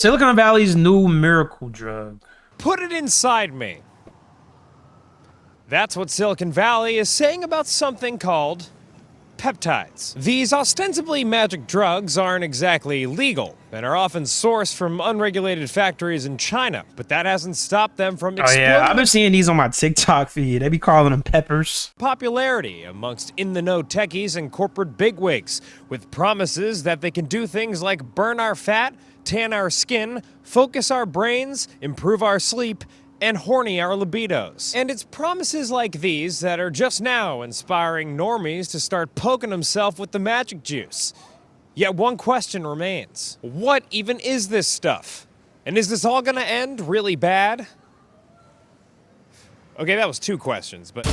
Silicon Valley's new miracle drug. Put it inside me. That's what Silicon Valley is saying about something called peptides. These ostensibly magic drugs aren't exactly legal and are often sourced from unregulated factories in China, but that hasn't stopped them from exploding. Oh yeah, I've been seeing these on my TikTok feed. They be calling them peppers. Popularity amongst in-the-know techies and corporate bigwigs, with promises that they can do things like burn our fat, tan our skin, focus our brains, improve our sleep, and horny our libidos. And it's promises like these that are just now inspiring normies to start poking themselves with the magic juice. Yet one question remains. What even is this stuff? And is this all gonna end really bad? Okay, that was 2 questions, but...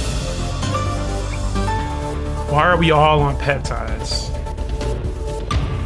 Why are we all on peptides?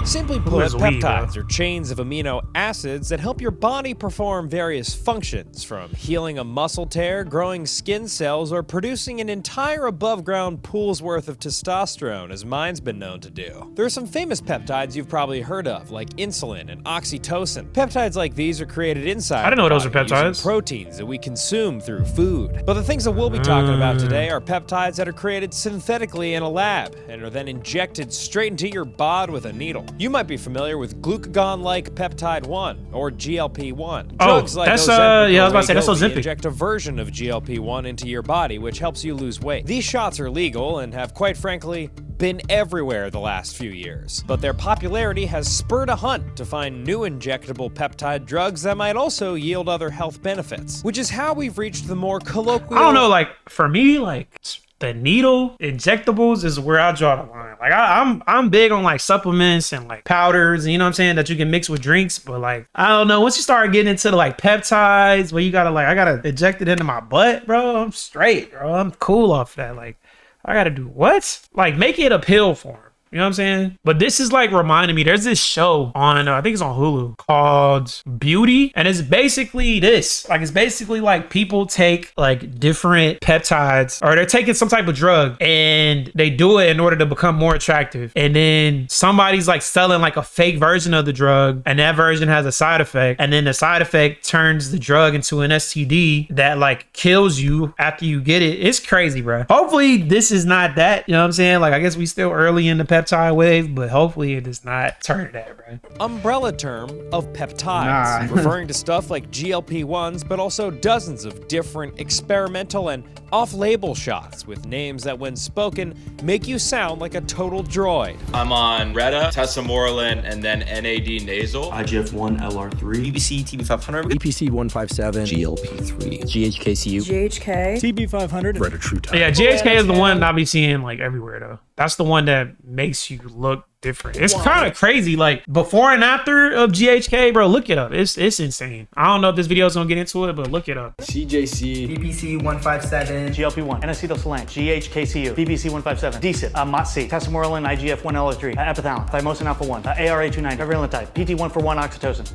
Simply put, peptides are chains of amino acids that help your body perform various functions, from healing a muscle tear, growing skin cells, or producing an entire above-ground pool's worth of testosterone, as mine's been known to do. There are some famous peptides you've probably heard of, like insulin and oxytocin. Peptides like these are created inside I didn't know those are peptides. Proteins that we consume through food. But the things that we'll be talking about today are peptides that are created synthetically in a lab and are then injected straight into your bod with a needle. You might be familiar with glucagon-like peptide 1 or GLP-1. Drugs like that's Ozempic yeah, I was about to say that's Wegovy Ozempic. inject a version of GLP-1 into your body, which helps you lose weight. These shots are legal and have, quite frankly, been everywhere the last few years. But their popularity has spurred a hunt to find new injectable peptide drugs that might also yield other health benefits, which is how we've reached the more colloquial... I don't know, like, for me, like, the needle injectables is where I draw the line. Like I'm big on like supplements and like powders, you know what I'm saying, that you can mix with drinks. But like, I don't know, once you start getting into the like peptides where you gotta like, I gotta inject it into my butt, bro, I'm straight, bro. I'm cool off that. Like, I gotta do what? Like, make it a pill form. You know what I'm saying? But this is like reminding me, there's this show on, I think it's on Hulu, called Beauty. And it's basically this. Like, it's basically like people take like different peptides, or they're taking some type of drug and they do it in order to become more attractive. And then somebody's like selling like a fake version of the drug, and that version has a side effect. And then the side effect turns the drug into an STD that like kills you after you get it. It's crazy, bro. Hopefully this is not that. You know what I'm saying? Like, I guess we still early in the peptide wave, but hopefully it does not turn to that, bro. Umbrella term of peptides, referring to stuff like GLP-1s, but also dozens of different experimental and off-label shots with names that, when spoken, make you sound like a total droid. I'm on Retta, Tesamorelin, and then NAD nasal. IGF-1 LR3, BBC TB500, EPC 157, GLP-3, GHKCU, GHK, TB500, Retatrutide. Yeah, GHK is the one I be seeing like everywhere though. That's the one that makes you look different. It's kind of crazy. Like, before and after of GHK, bro, look it up. It's insane. I don't know if this video is gonna get into it, but look it up. CJC, EPC 157, GLP-1, N-acetylsalant, GHKCU, BBC 157, DCIT, MOTS-C, Tesamorelin, IGF-1 LR3, epithalon, thymosin alpha-1, ARA29, prevalentide, PT141 oxytocin.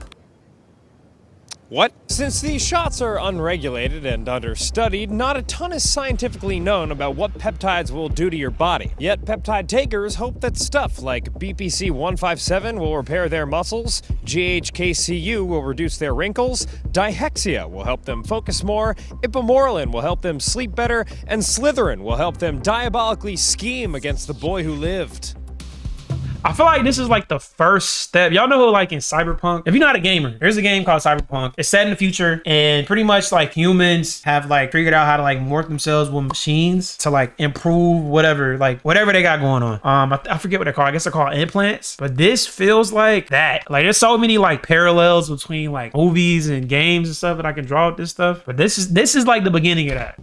What? Since these shots are unregulated and understudied, not a ton is scientifically known about what peptides will do to your body. Yet peptide takers hope that stuff like BPC 157 will repair their muscles, GHKCU will reduce their wrinkles, dihexia will help them focus more, ipamorelin will help them sleep better, and Slytherin will help them diabolically scheme against the boy who lived. I feel like this is like the first step. Y'all know, like in Cyberpunk, if you're not a gamer, there's a game called Cyberpunk. It's set in the future, and pretty much like humans have like figured out how to like morph themselves with machines to like improve whatever they got going on. I forget what they're called. I guess they're called implants. But this feels like that. Like, there's so many like parallels between like movies and games and stuff that I can draw with this stuff. But this is like the beginning of that.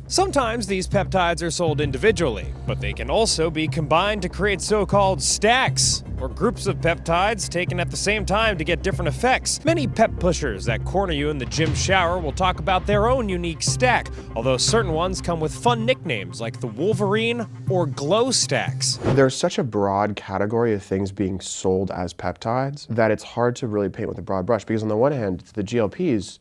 Sometimes these peptides are sold individually, but they can also be combined to create so-called stacks, or groups of peptides taken at the same time to get different effects. Many pep pushers that corner you in the gym shower will talk about their own unique stack, although certain ones come with fun nicknames like the Wolverine or Glow Stacks. There's such a broad category of things being sold as peptides that it's hard to really paint with a broad brush, because on the one hand, the GLPs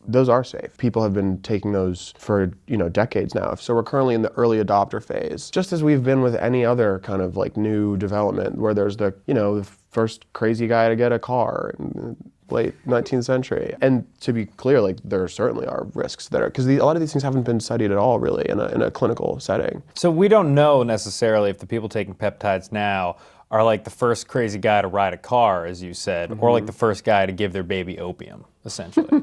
those are safe. People have been taking those for, decades now. So we're currently in the early adopter phase, just as we've been with any other kind of like new development where there's the first crazy guy to get a car in the late 19th century. And to be clear, like there certainly are risks that are, because a lot of these things haven't been studied at all really in a clinical setting. So we don't know necessarily if the people taking peptides now are like the first crazy guy to ride a car, as you said, or like the first guy to give their baby opium, essentially.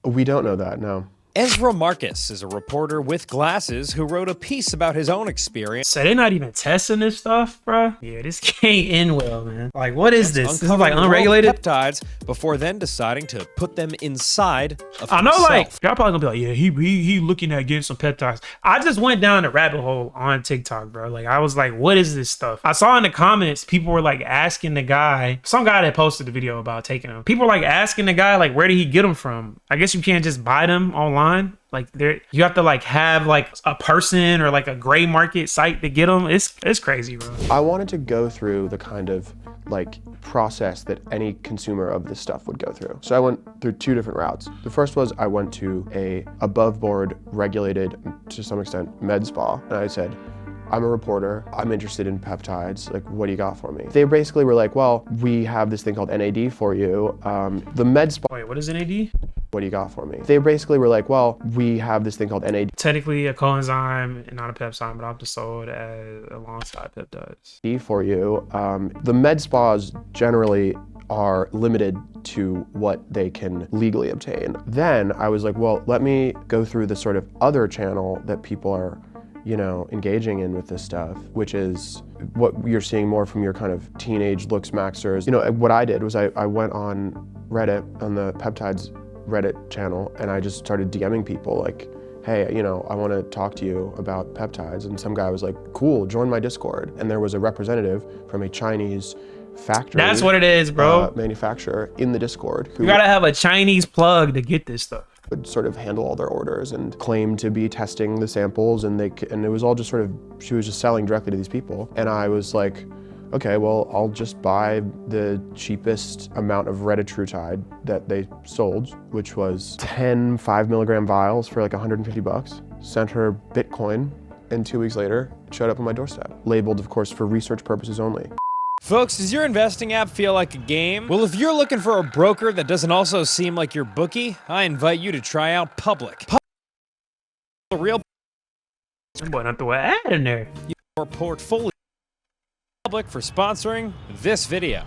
We don't know that, no. Ezra Marcus is a reporter with glasses who wrote a piece about his own experience. So they're not even testing this stuff, bro? Yeah, this can't end well, man. Like, what is this? This is like uncovering unregulated? peptides before then deciding to put them inside of I know, himself. like, y'all probably gonna be like, yeah, he looking at getting some peptides. I just went down the rabbit hole on TikTok, bro. Like, I was like, what is this stuff? I saw in the comments, people were like asking the guy, some guy that posted the video about taking them. People were like asking the guy, like, where did he get them from? I guess you can't just buy them online. Like you have to like have like a person or like a gray market site to get them. It's crazy, bro. I wanted to go through the kind of like process that any consumer of this stuff would go through. So I went through two different routes. The first was I went to a above board regulated, to some extent, med spa. And I said, I'm a reporter, I'm interested in peptides, like what do you got for me? They basically were like, well, we have this thing called NAD for you. The med spa, Wait, what is NAD? what do you got for me? They basically were like, well, we have this thing called NAD Technically a coenzyme and not a peptide, but often sold as alongside peptides. for you. The med spas generally are limited to what they can legally obtain. Then I was like, well, let me go through the sort of other channel that people are engaging in with this stuff, which is what you're seeing more from your kind of teenage looks maxers. What I did was I went on Reddit, on the peptides Reddit channel, and I just started DMing people like, hey, I want to talk to you about peptides. And some guy was like, cool, join my Discord. And there was a representative from a Chinese factory. That's what it is, bro. Manufacturer in the Discord. Who You gotta have a Chinese plug to get this stuff. would sort of handle all their orders and claim to be testing the samples, and it was all just sort of, she was just selling directly to these people. And I was like, okay, well, I'll just buy the cheapest amount of retatrutide that they sold, which was 10 5-milligram vials for like $150. Sent her Bitcoin, and 2 weeks later, it showed up on my doorstep. Labeled, of course, for research purposes only. Folks, does your investing app feel like a game? Well, if you're looking for a broker that doesn't also seem like your bookie, I invite you to try out Public. A real Boy, not throw an ad in there. portfolio. Public for sponsoring this video.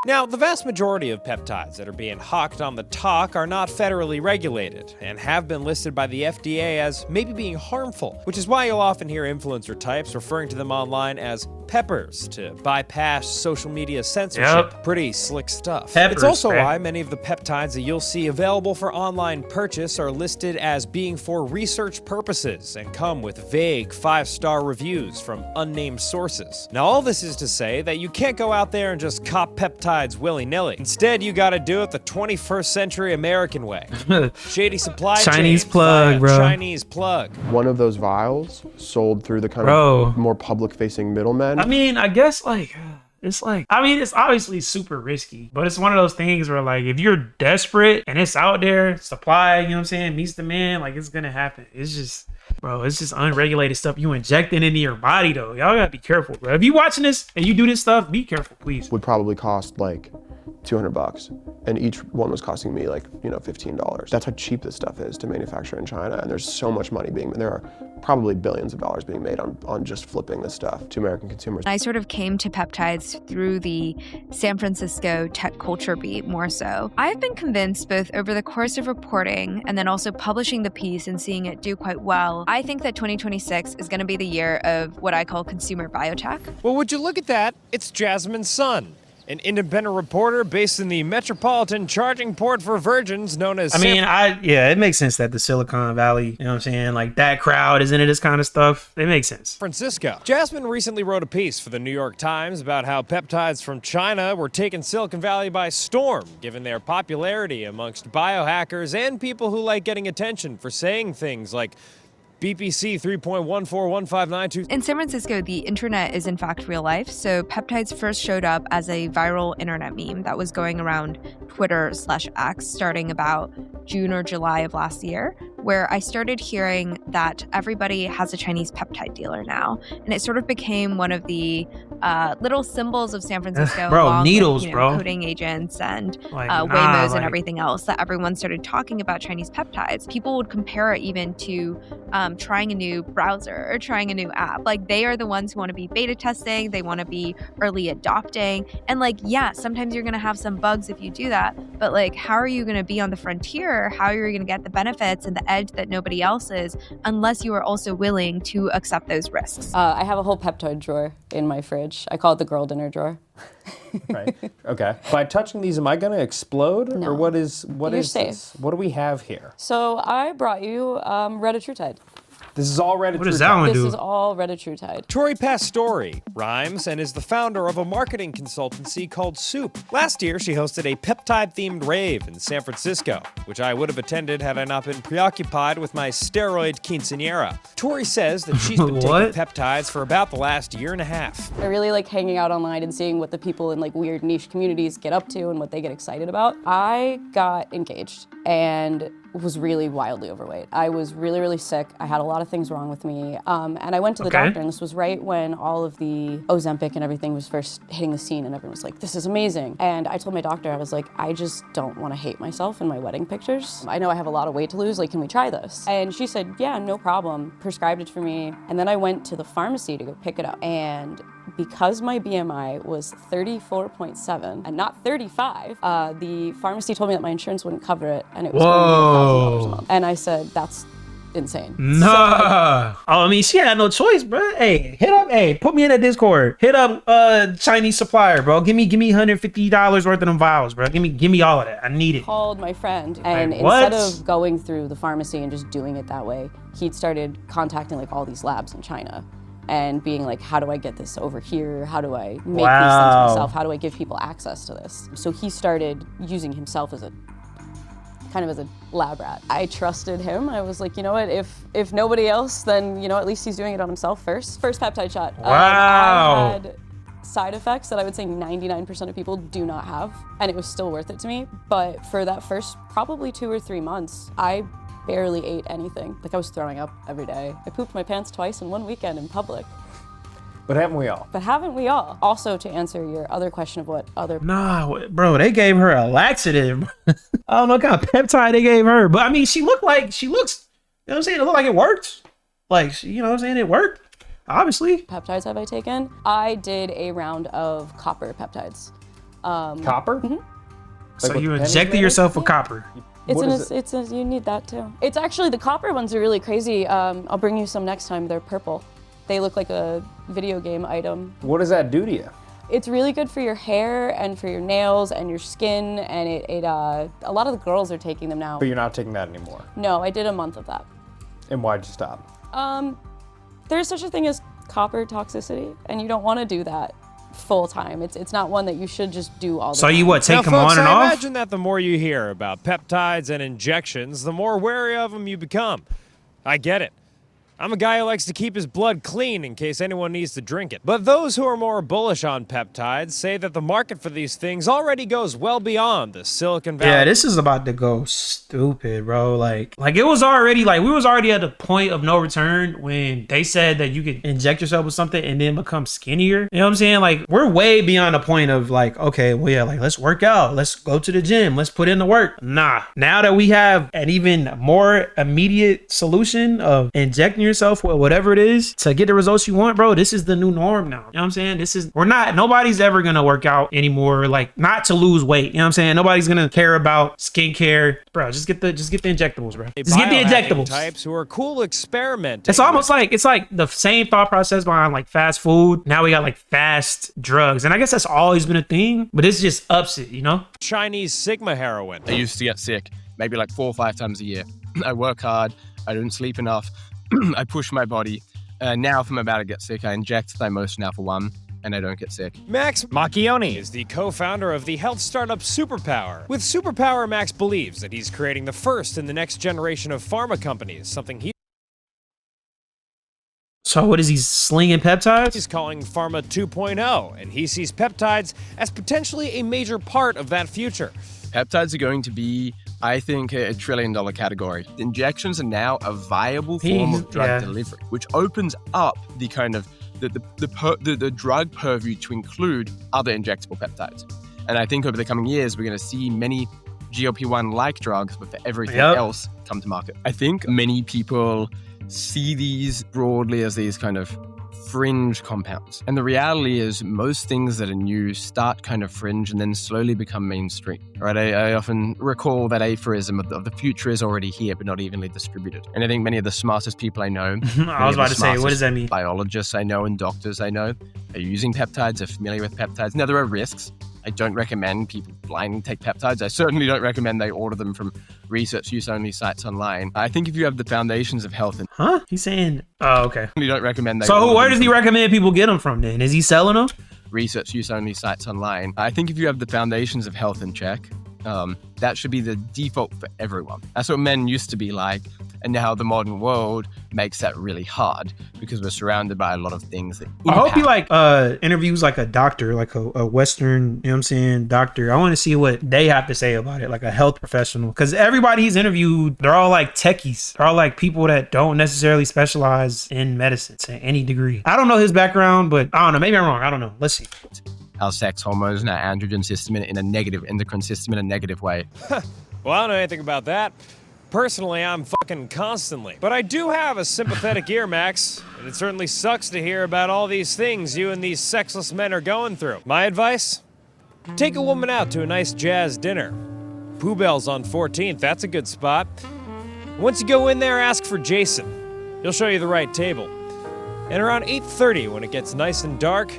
Now, the vast majority of peptides that are being hawked on the talk are not federally regulated and have been listed by the FDA as maybe being harmful, which is why you'll often hear influencer types referring to them online as peppers to bypass social media censorship. Yep. Pretty slick stuff. Peppers, It's also man. why many of the peptides that you'll see available for online purchase are listed as being for research purposes and come with vague 5-star reviews from unnamed sources. Now, all this is to say that you can't go out there and just cop peptides willy-nilly. Instead, you gotta do it the 21st century American way. Shady supply Chinese chains plug, via bro. Chinese plug. One of those vials sold through the kind Bro. of more public-facing middlemen. I mean, I guess like it's obviously super risky, but it's one of those things where like if you're desperate and it's out there, supply, you know what I'm saying, meets demand, like it's gonna happen. It's just unregulated stuff you injecting into your body though. Y'all gotta be careful, bro. If you watching this and you do this stuff, be careful, please. would probably cost like $200, and each one was costing me like $15. That's how cheap this stuff is to manufacture in China, and there's so much money there are probably billions of dollars being made on just flipping this stuff to American consumers. I sort of came to peptides through the San Francisco tech culture beat more so. I've been convinced both over the course of reporting and then also publishing the piece and seeing it do quite well. I think that 2026 is going to be the year of what I call consumer biotech. Well, would you look at that? It's Jasmine Sun, an independent reporter based in the metropolitan charging port for virgins known as It makes sense that the Silicon Valley, you know what I'm saying, like that crowd is into this kind of stuff. It makes sense. Francisco. Jasmine recently wrote a piece for the New York Times about how peptides from China were taking Silicon Valley by storm, given their popularity amongst biohackers and people who like getting attention for saying things like, BPC 3.14159. In San Francisco, the internet is in fact real life, so peptides first showed up as a viral internet meme that was going around Twitter/X starting about June or July of last year, where I started hearing that everybody has a Chinese peptide dealer now. And it sort of became one of the little symbols of San Francisco. Bro, along needles, with, bro. coding agents and Like, Waymos like- and everything else, that everyone started talking about Chinese peptides. People would compare it even to trying a new browser or trying a new app. Like, they are the ones who want to be beta testing, they want to be early adopting. And like, yeah, sometimes you're going to have some bugs if you do that, but like, how are you going to be on the frontier? How are you going to get the benefits and the edge that nobody else is, unless you are also willing to accept those risks? I have a whole peptide drawer in my fridge. I call it the girl dinner drawer. Right. Okay. By touching these, am I going to explode? No. Or what is You're safe. this? What do we have here? So I brought you Retatrutide. This is all Reddit. What does that one This do? is all Retatrutide. Tori Pastore rhymes and is the founder of a marketing consultancy called Soup. Last year, she hosted a peptide-themed rave in San Francisco, which I would have attended had I not been preoccupied with my steroid quinceañera. Tori says that she's been taking What? peptides for about the last year and a half. I really like hanging out online and seeing what the people in like weird niche communities get up to and what they get excited about. I got engaged and was really wildly overweight. I was really, really sick. I had a lot of things wrong with me. And I went to the Okay. doctor, and this was right when all of the Ozempic and everything was first hitting the scene, and everyone was like, this is amazing. And I told my doctor, I was like, I just don't want to hate myself in my wedding pictures. I know I have a lot of weight to lose, like, can we try this? And she said, yeah, no problem. Prescribed it for me. And then I went to the pharmacy to go pick it up. And because my BMI was 34.7 and not 35, the pharmacy told me that my insurance wouldn't cover it, and it was going to be $1,000 a month. And I said, that's insane. Nah. I mean, she had no choice, bro. Hey, put me in that Discord. Hit up Chinese supplier, bro. Give me $150 worth of them vials, bro. Give me all of that. I need it. Called my friend, and Like, what? instead of going through the pharmacy and just doing it that way, he'd started contacting like all these labs in China and being like, how do I get this over here? How do I make these things Wow. myself? How do I give people access to this? So he started using himself as a lab rat. I trusted him. I was like, you know what, if nobody else, then, you know, at least he's doing it on himself first. First peptide shot. Wow. I had side effects that I would say 99% of people do not have, and it was still worth it to me. But for that first probably 2 or 3 months, I barely ate anything. Like, I was throwing up every day. I pooped my pants twice in one weekend in public. But haven't we all? But haven't we all? Also, to answer your other question of what other Nah, bro, they gave her a laxative. I don't know what kind of peptide they gave her, but I mean, she looks, you know what I'm saying? It looked like it worked. Like, you know what I'm saying? It worked, obviously. peptides have I taken? I did a round of copper peptides. Copper? Mm-hmm. So what you the pennies injected made of? yourself with copper. What is it? You need that too. It's actually, the copper ones are really crazy. I'll bring you some next time. They're purple. They look like a video game item. What does that do to you? It's really good for your hair and for your nails and your skin, and a lot of the girls are taking them now. But you're not taking that anymore. No, I did a month of that. And why'd you stop? There's such a thing as copper toxicity, and you don't want to do that full time. It's not one that you should just do all the So time. you what, take Now, them folks, on and I off? imagine that the more you hear about peptides and injections, the more wary of them you become. I get it. I'm a guy who likes to keep his blood clean in case anyone needs to drink it. But those who are more bullish on peptides say that the market for these things already goes well beyond the Silicon Valley. Yeah, this is about to go stupid, bro. Like it was already, we was already at the point of no return when they said that you could inject yourself with something and then become skinnier. You know what I'm saying? Like, we're way beyond the point of like, okay, well, yeah, like, let's work out. Let's go to the gym. Let's put in the work. Nah. Now that we have an even more immediate solution of injecting yourself with whatever it is to get the results you want, bro, this is the new norm now. You know what I'm saying? Nobody's ever gonna work out anymore, like, not to lose weight. You know what I'm saying? Nobody's gonna care about skincare. Bro, just get the injectables, bro. Just get the Biohacking injectables. types who are cool experimenting. It's almost like the same thought process behind like fast food. Now we got like fast drugs. And I guess that's always been a thing, but this just ups it, you know? Chinese Sigma heroin. I used to get sick maybe like 4 or 5 times a year. I work hard. I don't sleep enough. I push my body. Now if I'm about to get sick, I inject Thymosin Alpha 1 and I don't get sick. Max Macchioni is the co-founder of the health startup Superpower. With Superpower, Max believes that he's creating the first in the next generation of pharma companies, something he So what is he slinging peptides? He's calling Pharma 2.0, and he sees peptides as potentially a major part of that future. Peptides are going to be, I think, a $1 trillion category. Injections are now a viable form of drug delivery, which opens up the kind of the drug purview to include other injectable peptides. And I think over the coming years, we're going to see many GLP-1-like drugs, but for everything else, come to market. I think many people see these broadly as these kind of fringe compounds. And the reality is most things that are new start kind of fringe and then slowly become mainstream, right? I often recall that aphorism of the future is already here, but not evenly distributed. And I think many of the smartest people I know, I was about to say, what does that mean? Biologists I know and doctors I know are using peptides, are familiar with peptides. Now, there are risks. I don't recommend people blindly take peptides. I certainly don't recommend they order them from research use only sites online. I think if you have the foundations of health and He's saying, oh, okay. you don't recommend they So where does he recommend people get them from then? Is he selling them? research use only sites online. I think if you have the foundations of health in check, that should be the default for everyone. That's what men used to be like. And now the modern world makes that really hard because we're surrounded by a lot of things that impact. I hope he like interviews like a doctor, like a Western, you know what I'm saying, doctor. I want to see what they have to say about it, like a health professional. Because everybody he's interviewed, they're all like techies. They're all like people that don't necessarily specialize in medicine to any degree. I don't know his background, but I don't know. Maybe I'm wrong. I don't know. Let's see. Our sex hormones and our androgen system in a negative, endocrine system in a negative way. Well, I don't know anything about that. Personally, I'm fucking constantly. But I do have a sympathetic ear, Max. And it certainly sucks to hear about all these things you and these sexless men are going through. My advice? Take a woman out to a nice jazz dinner. Pooh Bell's on 14th, that's a good spot. Once you go in there, ask for Jason. He'll show you the right table. And around 8:30, when it gets nice and dark,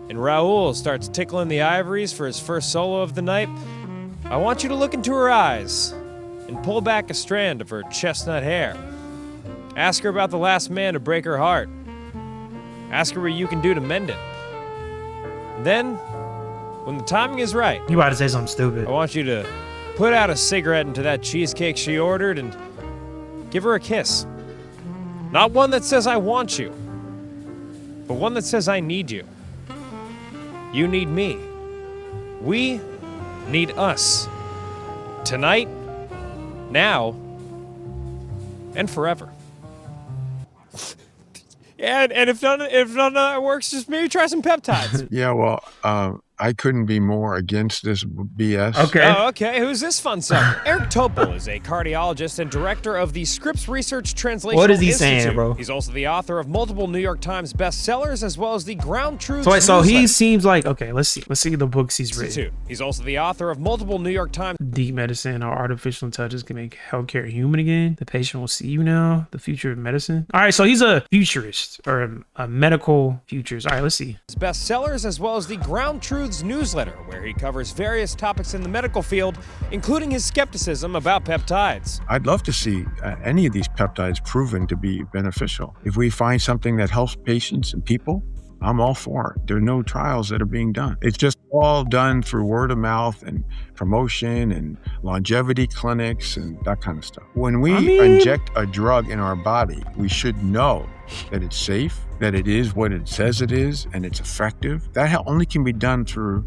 and Raoul starts tickling the ivories for his first solo of the night, I want you to look into her eyes and pull back a strand of her chestnut hair. Ask her about the last man to break her heart. Ask her what you can do to mend it. Then, when the timing is right, You about to say something stupid. I want you to put out a cigarette into that cheesecake she ordered and give her a kiss. Not one that says I want you, but one that says I need you. You need me. We need us. Tonight, now, and forever. And if none of that works, just maybe try some peptides. Yeah, well, I couldn't be more against this BS. Okay. Oh, okay. Who's this fun sucker? Eric Topol is a cardiologist and director of the Scripps Research Translational What is he Institute. saying, bro? He's also the author of multiple New York Times bestsellers, as well as the Ground Truth. So, wait, so he seems like, okay, let's see the books he's written. He's also the author of multiple New York Times. Deep medicine or artificial intelligence can make healthcare human again. The patient will see you now. The future of medicine. All right, so he's a futurist or a medical futurist. All right, let's see. His bestsellers, as well as the Ground Truths newsletter, where he covers various topics in the medical field, including his skepticism about peptides. I'd love to see any of these peptides proven to be beneficial. If we find something that helps patients and people, I'm all for it. There are no trials that are being done. It's just all done through word of mouth and promotion and longevity clinics and that kind of stuff. When we inject a drug in our body, we should know that it's safe, that it is what it says it is, and it's effective. That only can be done through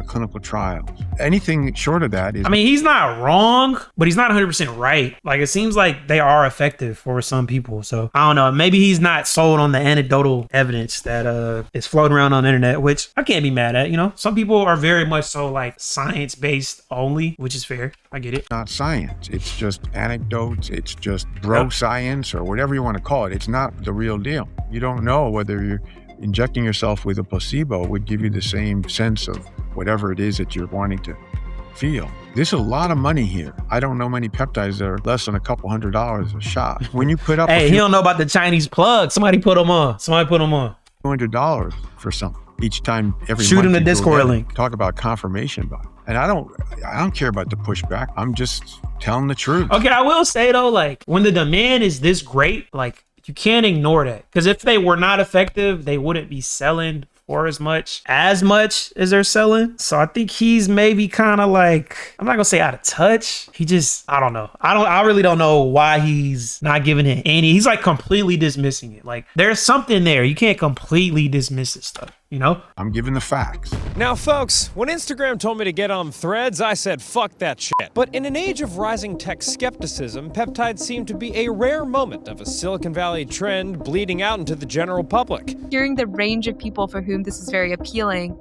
clinical trials. Anything short of that is... I mean, he's not wrong, but he's not 100% right. Like, it seems like they are effective for some people. So, I don't know. Maybe he's not sold on the anecdotal evidence that is floating around on the internet, which I can't be mad at. You know, some people are very much so like science-based only, which is fair. I get it. Not science. It's just anecdotes. It's just bro science or whatever you want to call it. It's not the real deal. You don't know whether you're injecting yourself with a placebo would give you the same sense of whatever it is that you're wanting to feel. There's a lot of money here. I don't know many peptides that are less than a couple $100 a shot. When you put up he don't know about the Chinese plug. Somebody put them on. $200 for something each time every Shoot month him the you go Discord there. link. Talk about confirmation bias. And I don't care about the pushback. I'm just telling the truth. Okay, I will say though, like when the demand is this great, like you can't ignore that. Because if they were not effective, they wouldn't be selling for as much as they're selling. So I think he's maybe kind of like, I'm not gonna say out of touch. He just, I don't know. I really don't know why he's not giving it any. He's like completely dismissing it. Like there's something there. You can't completely dismiss this stuff. You know? I'm giving the facts. Now, folks, when Instagram told me to get on Threads, I said, fuck that shit. But in an age of rising tech skepticism, peptides seem to be a rare moment of a Silicon Valley trend bleeding out into the general public. Hearing the range of people for whom this is very appealing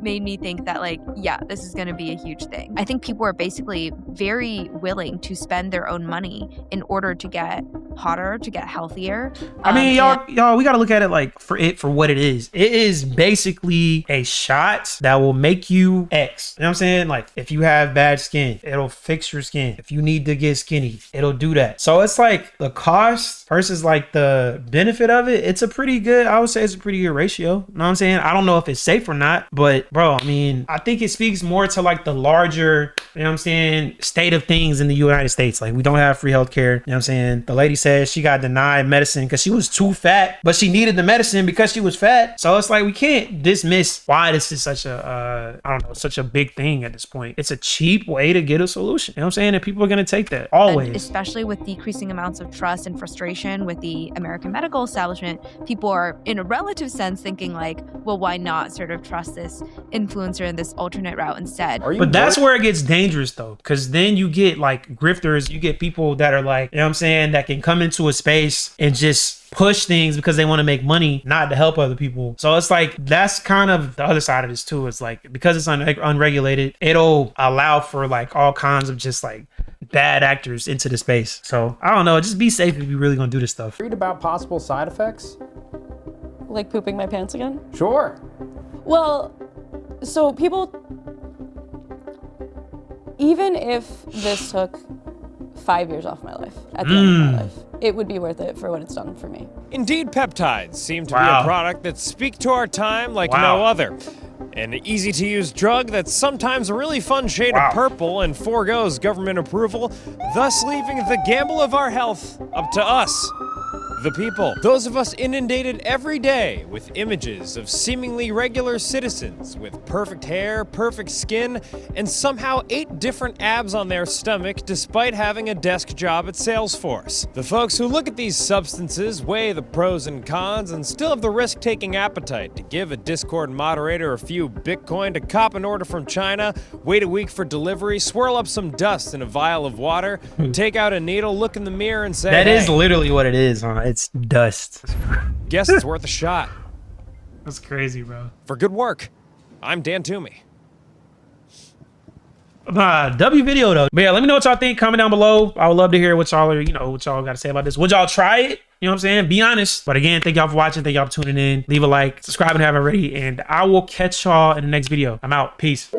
made me think that, like, yeah, this is going to be a huge thing. I think people are basically very willing to spend their own money in order to get hotter, to get healthier. I mean, y'all, we got to look at it like for what it is. It is basically a shot that will make you X. You know what I'm saying? Like if you have bad skin, it'll fix your skin. If you need to get skinny, it'll do that. So it's like the cost versus like the benefit of it. It's a pretty good, I would say it's a pretty good ratio. You know what I'm saying? I don't know if it's safe or not, but bro, I mean, I think it speaks more to like the larger, you know what I'm saying, state of things in the United States. Like we don't have free healthcare. You know what I'm saying? The lady said she got denied medicine because she was too fat, but she needed the medicine because she was fat. So it's like we can't dismiss why this is such a I don't know, such a big thing at this point. It's a cheap way to get a solution. You know what I'm saying? And people are gonna take that always. And especially with decreasing amounts of trust and frustration with the American medical establishment, people are in a relative sense thinking like, well, why not sort of trust this influencer in this alternate route instead? But that's where it gets dangerous though, because then you get like grifters, you get people that are like, you know what I'm saying, that can come into a space and just push things because they want to make money, not to help other people. So it's like, that's kind of the other side of this too. It's like, because it's unregulated, it'll allow for like all kinds of just like bad actors into the space. So I don't know, just be safe if you're really gonna do this stuff. Read about possible side effects? Like pooping my pants again? Sure. Well, so people, even if this took 5 years off my life, at the end of my life, it would be worth it for what it's done for me. Indeed, peptides seem to be a product that speak to our time like no other. An easy-to-use drug that's sometimes a really fun shade of purple and forgoes government approval, thus leaving the gamble of our health up to us, the people. Those of us inundated every day with images of seemingly regular citizens with perfect hair, perfect skin, and somehow 8 different abs on their stomach despite having a desk job at Salesforce. The folks who look at these substances weigh the pros and cons and still have the risk-taking appetite to give a Discord moderator a few Bitcoin to cop an order from China, wait a week for delivery, swirl up some dust in a vial of water, take out a needle, look in the mirror and say, That hey, is literally what it is, huh? It's dust. guess it's worth a shot. That's crazy, bro. For good work, I'm Dan Toomey. W video though. But yeah, let me know what y'all think. Comment down below. I would love to hear what y'all are, what y'all got to say about this. Would y'all try it? You know what I'm saying? Be honest. But again, thank y'all for watching. Thank y'all for tuning in. Leave a like, subscribe if you haven't already, and I will catch y'all in the next video. I'm out. Peace.